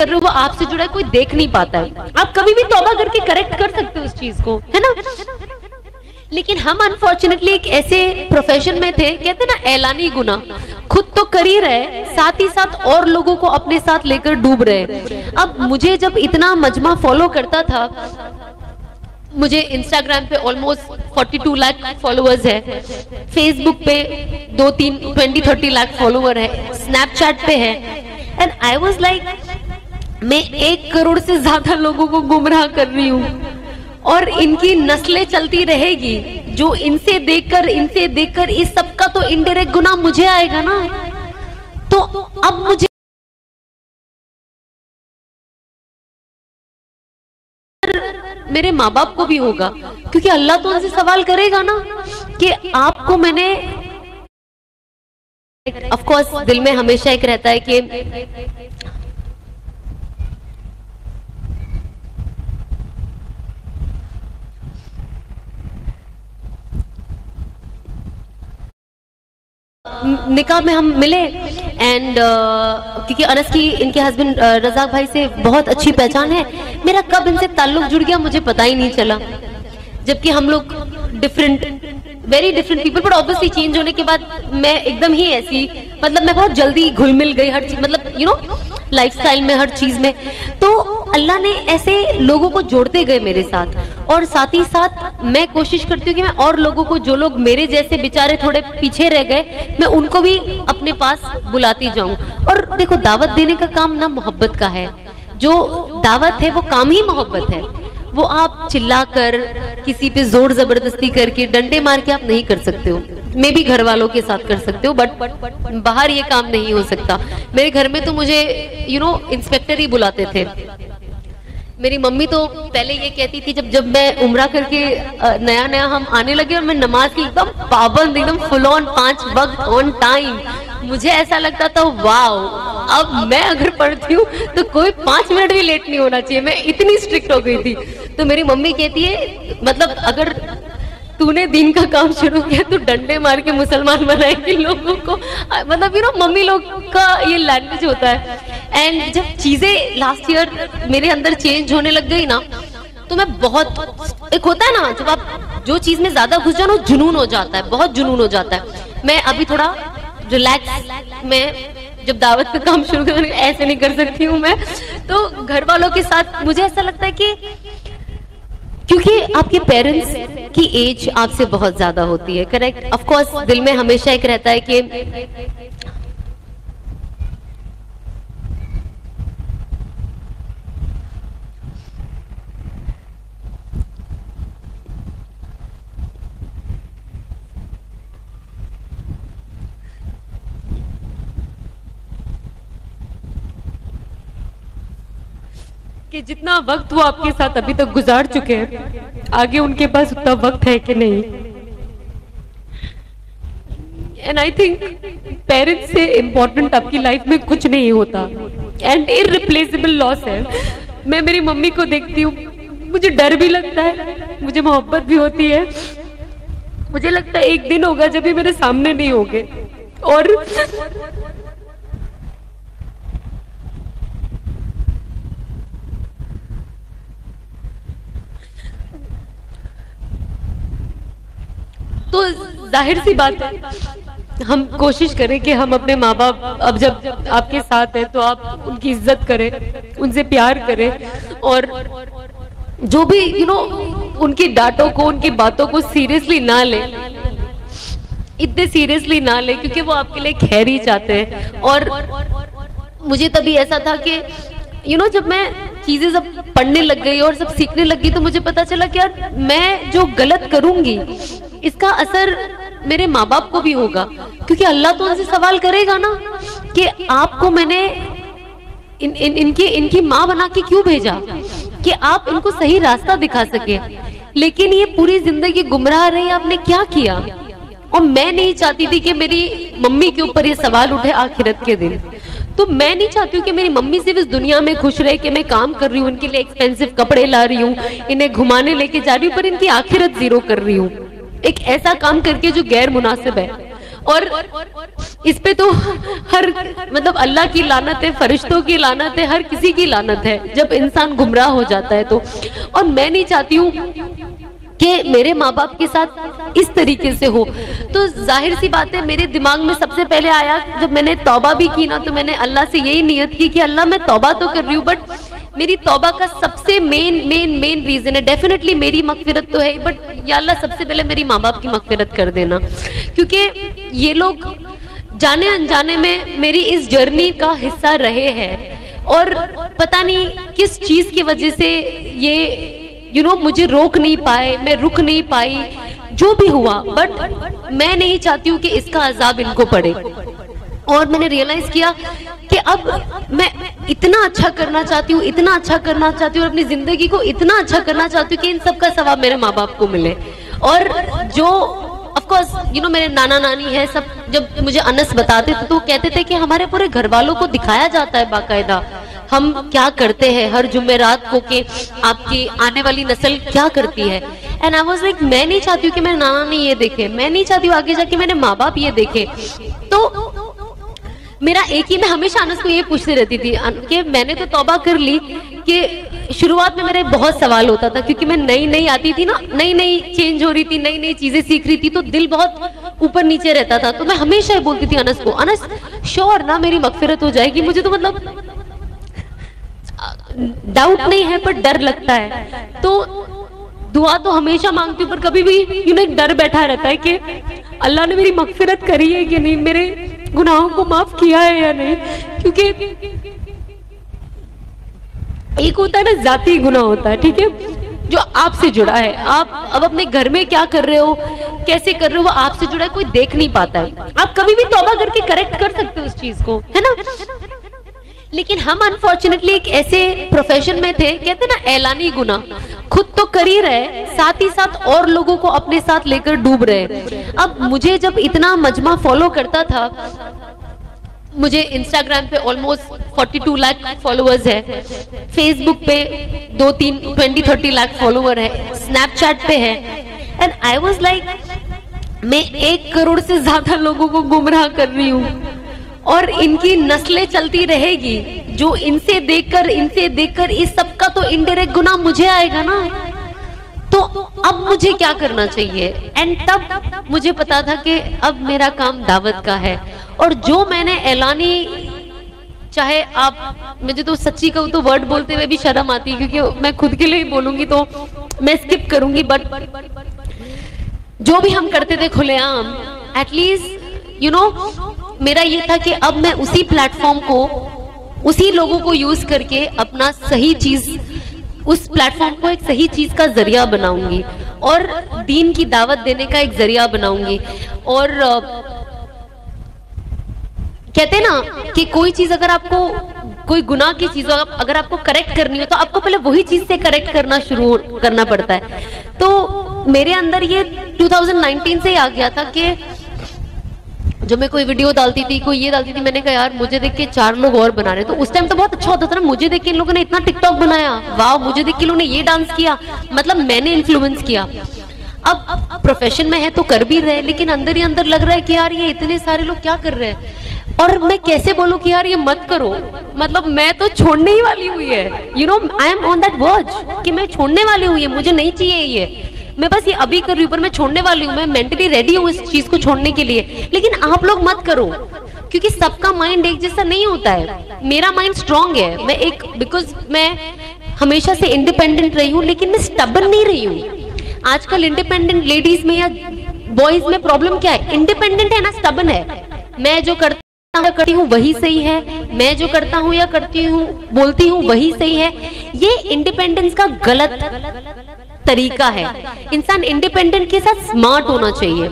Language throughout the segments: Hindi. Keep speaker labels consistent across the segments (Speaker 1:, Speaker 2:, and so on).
Speaker 1: कर रहे हो वो आपसे जुड़ा है, कोई देख नहीं पाता है। आप कभी भी तौबा करके करेक्ट कर सकते हो उस चीज को, है ना। लेकिन हम अनफॉर्चुनेटली एक ऐसे प्रोफेशन में थे, कहते ना ऐलानी गुनाह, खुद तो कर ही रहे, साथ ही साथ और लोगों को अपने साथ लेकर डूब रहे। अब मुझे जब इतना मजमा फॉलो करता था, मुझे इंस्टाग्राम पे ऑलमोस्ट 42 लाख फॉलोअर्स है, फेसबुक पे 20-30 लाख फॉलोअर है, स्नैपचैट पे है, एंड आई वाज लाइक मैं 1 करोड़ से ज्यादा लोगों को गुमराह कर रही हूँ और इनकी नस्लें चलती रहेगी। जो इनसे देखकर इस सब का तो इनडायरेक्ट गुनाह मुझे आएगा ना। तो अब मुझे मेरे माँ बाप को भी होगा, क्योंकि अल्लाह तो उनसे सवाल करेगा ना कि आपको मैंने, ऑफ कोर्स दिल में हमेशा एक रहता है कि निकाह में हम मिले एंड क्योंकि अनस की इनके हस्बैंड रज़ाक भाई से बहुत अच्छी पहचान है, मेरा कब इनसे ताल्लुक जुड़ गया मुझे पता ही नहीं चला, जबकि हम लोग very different people, but obviously change होने के बाद मैं एकदम ही ऐसी, मतलब मैं बहुत जल्दी घुल मिल गई हर चीज, मतलब यू नो लाइफस्टाइल में, हर चीज में। तो अल्लाह ने ऐसे लोगों को जोड़ते गए मेरे साथ, और साथ ही साथ मैं कोशिश करती हूँ कि मैं और लोगों को, जो लोग मेरे जैसे बेचारे थोड़े पीछे रह गए, मैं उनको भी अपने पास बुलाती जाऊं। और देखो, दावत देने का काम ना मोहब्बत का है, जो दावत है वो काम ही मोहब्बत है। वो आप चिल्लाकर, किसी पे जोर जबरदस्ती करके, डंडे मार के आप नहीं कर सकते हो। मैं भी घर वालों के साथ कर सकते हो, बट बाहर ये काम नहीं हो सकता। मेरे घर में तो मुझे इंस्पेक्टर ही बुलाते थे। मेरी मम्मी तो पहले ये कहती थी, जब मैं उम्रा करके नया नया हम आने लगे और मैं नमाज की एकदम पाबंद, एकदम फुल ऑन 5 वक्त ऑन टाइम, मुझे ऐसा लगता था वाओ, अब मैं अगर पढ़ती हूँ तो कोई 5 मिनट भी लेट नहीं होना चाहिए, मैं इतनी स्ट्रिक्ट हो गई थी। तो मेरी मम्मी कहती है, मतलब अगर तूने दिन का काम शुरू किया तो डंडे मार के मुसलमान बनाएगी लोगों को, मतलब मम्मी लोग का ये लैंग्वेज होता है। एंड जब चीजें लास्ट ईयर मेरे अंदर चेंज होने लग गई ना, तो मैं बहुत, एक होता है ना जब आप जो चीज में ज्यादा घुस जाओ ना, जुनून हो जाता है, बहुत जुनून हो जाता है। मैं अभी थोड़ा रिलैक्स, मैं जब दावत पे काम शुरू कर, ऐसे नहीं कर सकती हूँ मैं, तो घर वालों के साथ मुझे ऐसा लगता है कि क्योंकि आपके पेरेंट्स की एज आपसे बहुत ज्यादा होती है, करेक्ट। ऑफ कोर्स दिल में हमेशा एक रहता है कि जितना वक्त वो आपके साथ अभी तक गुजार चुके हैं, आगे उनके पास उतना वक्त है कि नहीं। एंड आई थिंक पेरेंट्स से इम्पोर्टेंट आपकी लाइफ में कुछ नहीं होता, एंड इररिप्लेसेबल लॉस है। मैं मेरी मम्मी को देखती हूँ, मुझे डर भी लगता है, मुझे मोहब्बत भी होती है। मुझे लगता है एक दिन होगा जब भी मेरे सामने नहीं होंगे, और तो जाहिर सी बात है, हम कोशिश करें कि हम अपने माँ बाप, अब जब आपके साथ है तो आप उनकी इज्जत करें, उनसे प्यार करें, और जो भी उनकी डांटों को, उनकी बातों को सीरियसली ना ले, इतने सीरियसली ना ले, क्योंकि वो आपके लिए खैर ही चाहते हैं। और मुझे तभी ऐसा था कि जब मैं चीजें सब पढ़ने लग गई और सब सीखने लग गई, तो मुझे पता चला कि यार मैं जो गलत करूंगी इसका असर मेरे माँ बाप को भी होगा, क्योंकि अल्लाह तो उनसे सवाल करेगा ना कि आपको मैंने इनकी माँ बना के क्यों भेजा, कि आप इनको सही रास्ता दिखा सके, लेकिन ये पूरी जिंदगी गुमराह रही, आपने क्या किया। और मैं नहीं चाहती थी कि मेरी मम्मी के ऊपर ये सवाल उठे आखिरत के दिन। तो मैं नहीं चाहती हूँ कि मेरी मम्मी सिर्फ इस दुनिया में खुश रहे कि मैं काम कर रही हूँ, उनके लिए एक्सपेंसिव कपड़े ला रही हूँ, इन्हें घुमाने लेके जा रही हूँ, पर इनकी आखिरत जीरो कर रही हूँ, एक ऐसा काम करके जो गैर मुनासिब है। और इस पे तो हर मतलब अल्लाह की लानत है, फरिश्तों की लानत है, हर किसी की लानत है जब इंसान गुमराह हो जाता है तो। और मैं नहीं चाहती हूँ कि मेरे माँ बाप के साथ इस तरीके से हो। तो जाहिर सी बात है मेरे दिमाग में सबसे पहले आया, जब मैंने तौबा भी की ना, तो मैंने अल्लाह से यही नियत की कि अल्लाह मैं तौबा तो कर रही हूँ, बट मेरी तौबा का सबसे मेन रीजन है, डेफिनेटली मेरी मगफिरत तो है, बट या अल्लाह सबसे पहले मेरी माँ बाप की मगफिरत कर देना, क्योंकि ये लोग जाने अनजाने में मेरी इस जर्नी का हिस्सा रहे हैं और पता नहीं किस चीज की वजह से ये मुझे रोक नहीं पाए, मैं रुक नहीं पाई, जो भी हुआ, बट मैं नहीं चाहती हूँ कि इसका अजाब इनको पड़े। और मैंने रियलाइज किया कि अब मैं इतना अच्छा करना चाहती हूँ, इतना अच्छा करना चाहती हूँ, और अपनी जिंदगी को इतना अच्छा करना चाहती हूँ कि इन सब का सवाब मेरे माँ बाप को मिले। और जो ऑफ कोर्स मेरे नाना नानी है सब, जब मुझे अनस बताते थे तो कहते थे कि हमारे पूरे घर वालों को दिखाया जाता है बाकायदा हम क्या करते हैं हर जुमेरात को, कि आपकी आने वाली नस्ल क्या करती है। एंड आई वाज लाइक, मैं नहीं चाहती हूँ कि मेरे नाना ने ये देखे, मैं नहीं चाहती हूँ आगे जाके मेरे माँ बाप ये देखे। तो मेरा एक ही, मैं हमेशा अनस को ये पूछती रहती थी कि मैंने तो तौबा कर ली, कि शुरुआत में मेरे बहुत सवाल होता था, क्योंकि मैं नई आती थी ना, नई चेंज हो रही थी, नई चीजें सीख रही थी, तो दिल बहुत ऊपर नीचे रहता था। तो मैं हमेशा बोलती थी अनस को, अनस श्योर ना मेरी मगफिरत हो जाएगी, मुझे तो मतलब डाउट नहीं है पर डर लगता है। तो दुआ तो हमेशा मांगती हूँ, पर कभी भी एक डर बैठा रहता है कि अल्लाह ने मेरी मगफिरत करी है कि नहीं, मेरे गुनाहों को माफ किया है या नहीं। क्योंकि एक होता है ना जाती गुनाह होता है, ठीक है, जो आपसे जुड़ा है, आप अब अपने घर में क्या कर रहे हो, कैसे कर रहे हो, वो आपसे जुड़ा है, कोई देख नहीं पाता है। आप कभी भी तौबा करके करेक्ट कर सकते हो उस चीज को, है ना। लेकिन हम अनफॉर्चुनेटली एक ऐसे प्रोफेशन में थे, कहते ना ऐलानी गुनाह, खुद तो कर ही रहे, साथ ही साथ और लोगों को अपने साथ लेकर डूब रहे। अब मुझे जब इतना मजमा फॉलो करता था, मुझे इंस्टाग्राम पे ऑलमोस्ट 42 लाख फॉलोअर्स है, फेसबुक पे 20-30 लाख फॉलोअर है, स्नैपचैट पे है, एंड आई वाज लाइक मैं 1 करोड़ से ज्यादा लोगों को गुमराह कर रही हूँ और इनकी नस्लें चलती रहेगी, जो इनसे देखकर इस सब का तो इनडायरेक्ट गुनाह मुझे आएगा ना। तो अब मुझे क्या करना चाहिए। एंड तब मुझे पता था कि अब मेरा काम दावत का है, और जो मैंने ऐलानी, चाहे आप, मुझे तो सच्ची कहूँ तो वर्ड बोलते हुए भी शर्म आती है, क्योंकि मैं खुद के लिए ही बोलूंगी तो मैं स्किप करूंगी, बट जो भी हम करते थे खुलेआम, एटलीस्ट मेरा ये था कि अब मैं उसी प्लेटफॉर्म को, उसी लोगों को यूज करके अपना सही चीज, उस प्लेटफॉर्म को एक सही चीज का जरिया बनाऊंगी और दीन की दावत देने का एक जरिया बनाऊंगी। और कहते ना कि कोई चीज अगर आपको, कोई गुनाह की चीज अगर आपको करेक्ट करनी हो तो आपको पहले वही चीज से करेक्ट करना शुरू करना पड़ता है। तो मेरे अंदर ये 2019 से ही आ गया था कि जब मैं कोई वीडियो डालती थी, कोई ये डालती थी, मैंने कहा यार मुझे देख के 4 लोग और बना रहे। तो उस टाइम तो बहुत अच्छा होता था ना, मुझे देख के इन लोगों ने इतना टिकटॉक बनाया, वाह, मुझे देख के इन्होंने ये डांस किया, मतलब मैंने इन्फ्लुएंस किया। अब प्रोफेशन में है तो कर भी रहे, लेकिन अंदर ही अंदर लग रहा है कि यार ये इतने सारे लोग क्या कर रहे हैं, और मैं कैसे बोलूं कि यार ये मत करो, मतलब मैं तो छोड़ने ही वाली हुई है, I am on that verge कि मैं छोड़ने वाली हुई है, मुझे नहीं चाहिए ये, मैं बस ये अभी कर रही हूँ, पर मैं छोड़ने वाली हूँ, मैं मेंटली रेडी हूँ इस चीज को छोड़ने के लिए। लेकिन आप लोग मत करो, क्योंकि सबका माइंड एक जैसा नहीं होता है। मेरा माइंड स्ट्रांग है, मैं बिकॉज मैं हमेशा से इंडिपेंडेंट रही हूँ, लेकिन मैं स्टबन नहीं रही हूँ। आजकल इंडिपेंडेंट लेडीज में या बॉयज में प्रॉब्लम क्या है, इंडिपेंडेंट है ना, स्टबन है। मैं जो करती हूँ वही सही है, मैं जो करता हूँ या करती हूँ बोलती हूँ वही सही है। ये इंडिपेंडेंस का गलत तरीका है। इंसान इंडिपेंडेंट के साथ स्मार्ट होना चाहिए।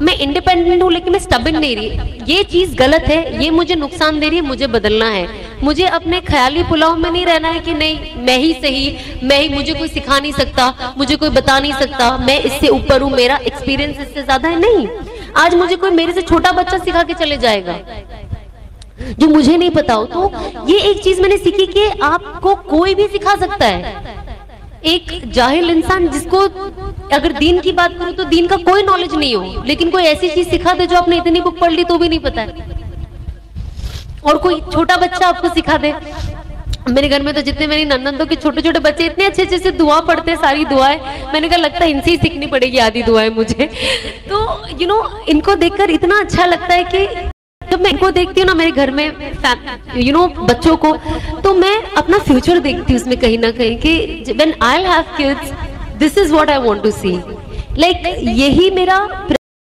Speaker 1: मैं इंडिपेंडेंट हूँ लेकिन मैं स्टबन नहीं रही, ये चीज गलत है, ये मुझे नुकसान दे रही है, मुझे बदलना है। मुझे अपने ख्याली पुलाव में नहीं रहना है कि नहीं मैं ही सही, मैं ही, मुझे कोई सिखा नहीं सकता, मुझे कोई बता नहीं सकता, मैं इससे ऊपर हूँ, मेरा एक्सपीरियंस इससे ज्यादा है। नहीं, आज मुझे कोई मेरे से छोटा बच्चा सिखा के चले जाएगा जो मुझे नहीं पता हो। तो ये एक चीज मैंने सीखी कि आपको कोई भी सिखा सकता है, एक जाहिल इंसान जिसको अगर दीन की बात करूं तो दीन का कोई नॉलेज नहीं हो, लेकिन कोई ऐसी चीज सिखा दे जो आपने इतनी बुक पढ़ ली तो भी नहीं पता है, और कोई छोटा बच्चा आपको सिखा दे। मेरे घर में तो जितने मेरी ननंदों के छोटे छोटे बच्चे इतने अच्छे अच्छे से दुआ पढ़ते हैं, सारी दुआएं, मैंने कहा लगता है इनसे ही सीखनी पड़ेगी आधी दुआएं मुझे। तो इनको देखकर इतना अच्छा लगता है कि जब मैं इनको देखती हूँ ना मेरे घर में बच्चों को, तो मैं अपना फ्यूचर देखती हूँ उसमें कहीं ना कहीं कि when I have kids this is what I want to see, like यही मेरा